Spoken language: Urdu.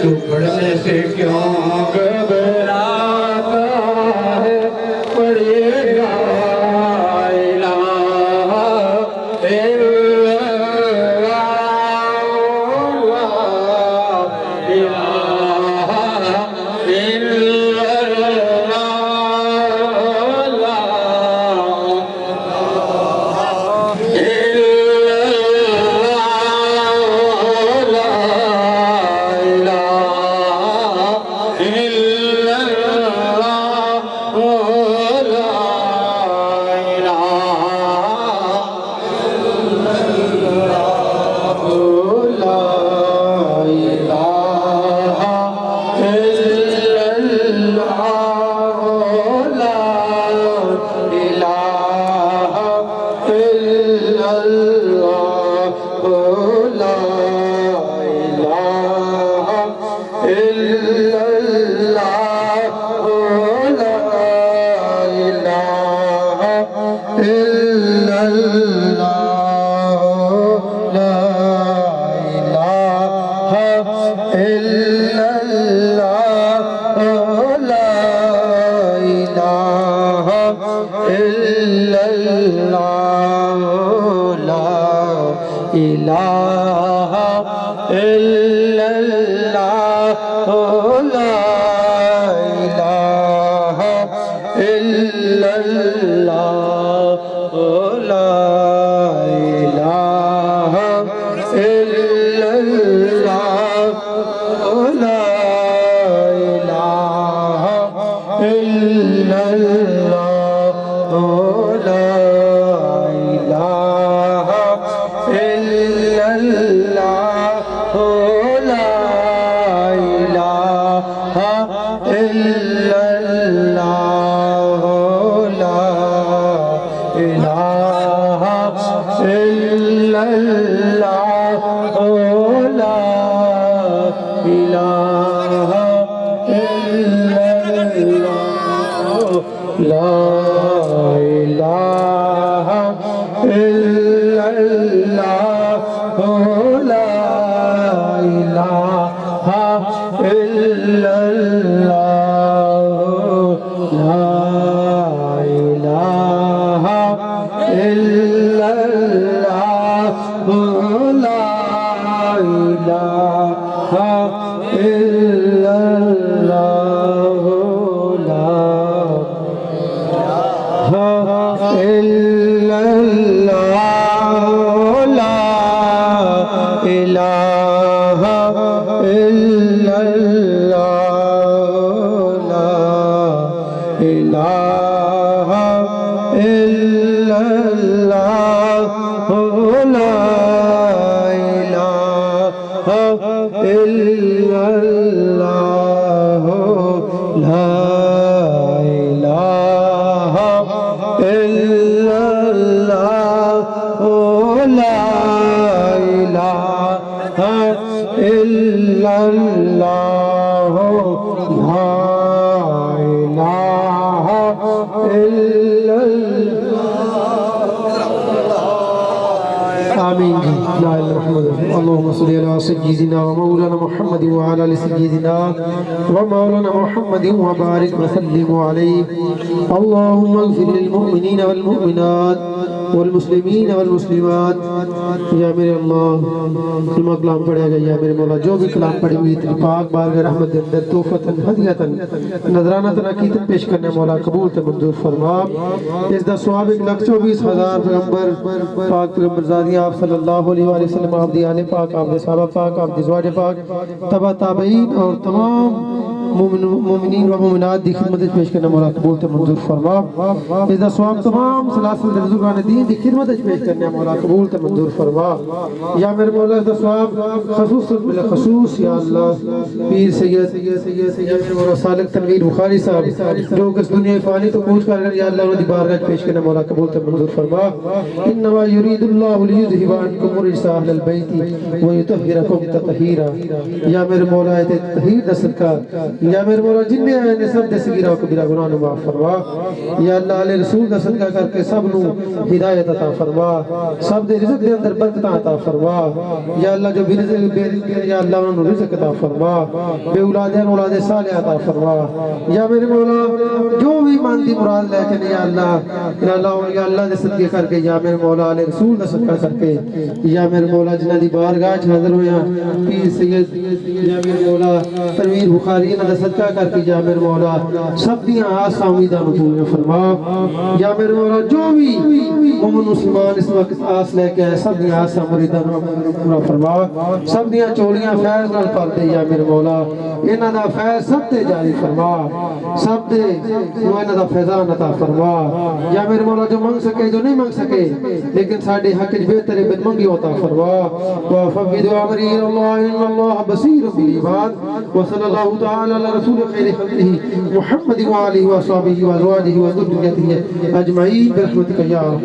تو پڑھنے سے کیوں گھبراتا ہے پڑھے گا الہ اللهم صل على سيدنا ومولانا محمد وعلى آل سيدنا ومولانا محمد وبارك وسلم عليه. اللهم اغفر للمؤمنين والمؤمنات والمسلمین والمسلمات. یا میرے اللہ کلمہ کلام پڑھے گا یا میرے مولا جو بھی کلام پڑھی ہوئی تیری پاک بارگاہ رحمت دے اندر توفتاً ہدیتاً نظرانہ عقیدت پیش کرنے مولا قبول تے منظور فرما. اس دا ثواب 1,24,000 پیغمبر پاک پیغمبر زادی آپ صلی اللہ علیہ وآلہ وسلم آپ دی آل پاک آپ دی صحابہ پاک آپ دی زواج پاک تبع تابعین اور تمام مومنین و مومنات دی خدمت پیش کرنے مولا قبول تے منظور فرما. اس دا ثواب تمام سلاسل بزرگان دین دی خدمت پیش کرنے مولا قبول تے منظور فرما. یا میرے مولا اس دا ثواب خصوص بالخصوص یا اللہ پیر سید یا میرے مولا سالک تنویر بخاری صاحب جو اس دنیا فانی تو پوچھ کر یا اللہ انہوں دی بارگاہ پیش کرنے مولا قبول تے منظور فرما. انما یرید اللہ لیذہب عنکم الرجس اہل البیت ویطہرکم تطہیرا. یا میرے مولا ایت تطہیر دا صدقہ یا میرے مولا جن میں آئے سب دے سگیرہ و کبیرہ گناہ معاف فرما. یا اللہ علیہ رسول کا صدقہ کر کے سب نو ہدایت ہدایت عطا فرما سب دے رزق دے اندر برکت عطا فرما یا اللہ جو بھی رزق بے رزق ہے یا اللہ انہوں نے رزق عطا فرما بے اولاد ہیں اولاد صالح عطا فرما یا میرے مولا جو بھی مانتی مراد لے کے یا اللہ دے صدقے کر کے یا میرے مولا علیہ رسول دا صدقہ کر کے یا میرے مولا جنہ دی بارگاہ حاضر ہویا پیر سید یا میرے مولا تنویر بخاری انہاں دا صدقہ کر کے یا میرے مولا سب دیاں آساں امیداں نوں فرما یا میرے مولا جو بھی مومن مسلمان اس وقت آس لے کے سب دیاں آساں مریداں نوں پورا فرما سب دیاں چولیاں فیض نال بھر دے یا میرے مولا انہاں دا فیض سب تے جاری فرما سب دے انہاں دا فیضان عطا فرما یا میرے مولا جو مانگ سکے جو نہیں مانگ سکے لیکن ساڈے حق وچ بہتر بن منگی عطا فرما وفوض امری الى الله ان الله بصير بالعباد وصلى الله تعالى على رسول خير خلقه محمد وآله وصحبه وازواجه وذريته اجمعين برحمتك يا رب